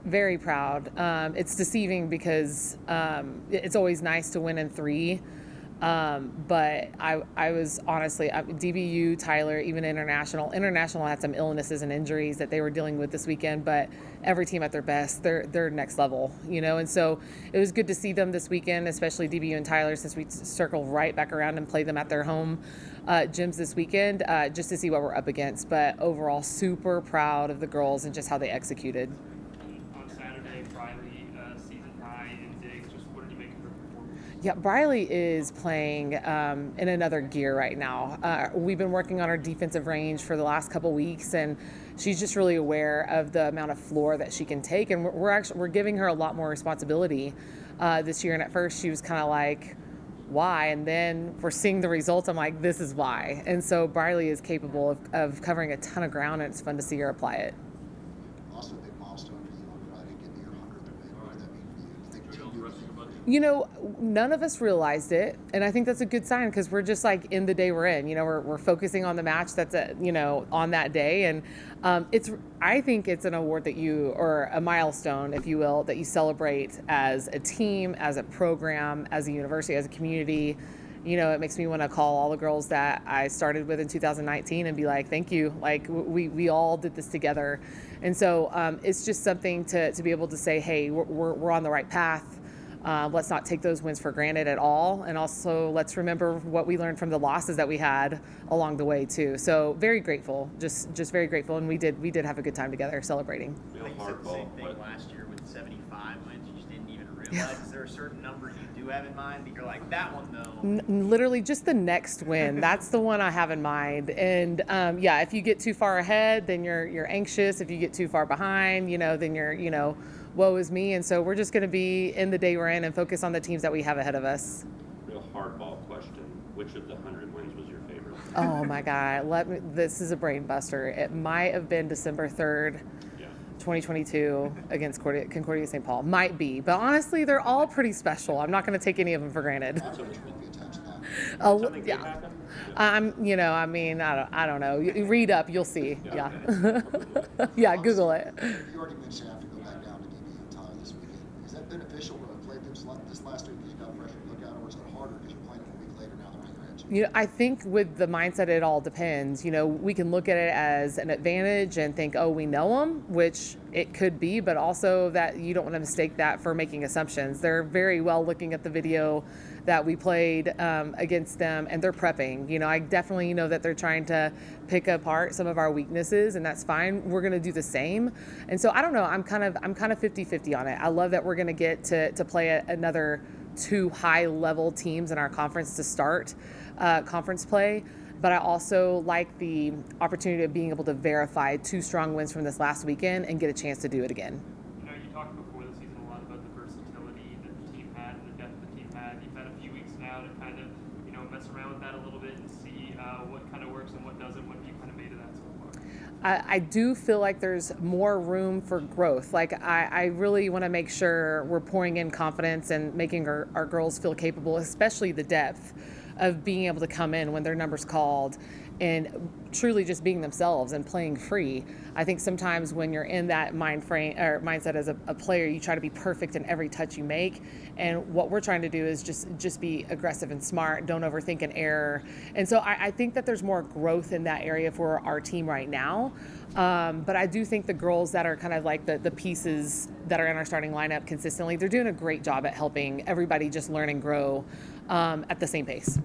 Very proud. It's deceiving because it's always nice to win in three. But I was honestly, DBU, Tyler, even International had some illnesses and injuries that they were dealing with this weekend, but every team at their best, they're next level, and so it was good to see them this weekend, especially DBU and Tyler, since we circle right back around and play them at their home gyms this weekend, just to see what we're up against. But overall, super proud of the girls and just how they executed. On Saturday, Briley, season high in digs. Just what did you make of her performance? Yeah, Briley is playing in another gear right now. We've been working on her defensive range for the last couple weeks, and she's just really aware of the amount of floor that she can take. And we're giving her a lot more responsibility this year. And at first, she was kind of like, "Why?" And then we're seeing the results. I'm like, "This is why." And so Briley is capable of covering a ton of ground, and it's fun to see her apply it. Also a big milestone for you on Friday, getting your 100th win. What does that mean for you? You think team None of us realized it, and I think that's a good sign because we're just like in the day we're in. We're focusing on the match that's on that day, and I think it's an award that or a milestone, if you will, that you celebrate as a team, as a program, as a university, as a community. It makes me want to call all the girls that I started with in 2019 and be like, thank you. Like we all did this together. And so it's just something to be able to say, hey, we're on the right path. Let's not take those wins for granted at all. And also let's remember what we learned from the losses that we had along the way too. So very grateful, just very grateful. And we did have a good time together celebrating. I think you said the same thing last year with 75 wins. You just didn't even realize. Yeah. Is there a certain number you do have in mind that you're like, that one though? Literally just the next win. That's the one I have in mind. And if you get too far ahead, then you're anxious. If you get too far behind, then you're, woe is me. And so we're just going to be in the day we're in and focus on the teams that we have ahead of us. Real hardball question. Which of the 100 wins was your favorite? Oh my God. This is a brain buster. It might have been December 3rd. 2022 against Concordia St. Paul. Might be, but honestly, they're all pretty special. I'm not going to take any of them for granted. Yeah. I don't know. You read up, you'll see. Yeah. Yeah, Google it. You already mentioned you have to go back down to DBU and Tyler this weekend. Is that beneficial to have played this last week because you got fresh look out, or is it harder because you're playing a week later now they're on your edge? I think with the mindset, it all depends. We can look at it as an advantage and think, oh, we know them, which it could be, but also that you don't want to mistake that for making assumptions. They're very well looking at the video that we played against them, and they're prepping. I definitely know that they're trying to pick apart some of our weaknesses, and that's fine. We're going to do the same. And so I don't know. I'm kind of 50-50 on it. I love that we're going to get to play another two high-level teams in our conference to start conference play. But I also like the opportunity of being able to verify two strong wins from this last weekend and get a chance to do it again. You talked before the season a lot about the versatility that the team had and the depth the team had. You've had a few weeks now to kind of, mess around with that a little bit and see what kind of works and what doesn't. What have you kind of made of that so far? I do feel like there's more room for growth. Like I really want to make sure we're pouring in confidence and making our girls feel capable, especially the depth of being able to come in when their number's called and truly just being themselves and playing free. I think sometimes when you're in that mindset as a player, you try to be perfect in every touch you make. And what we're trying to do is just be aggressive and smart. Don't overthink an error. And so I think that there's more growth in that area for our team right now. But I do think the girls that are kind of like the pieces that are in our starting lineup consistently, they're doing a great job at helping everybody just learn and grow at the same pace.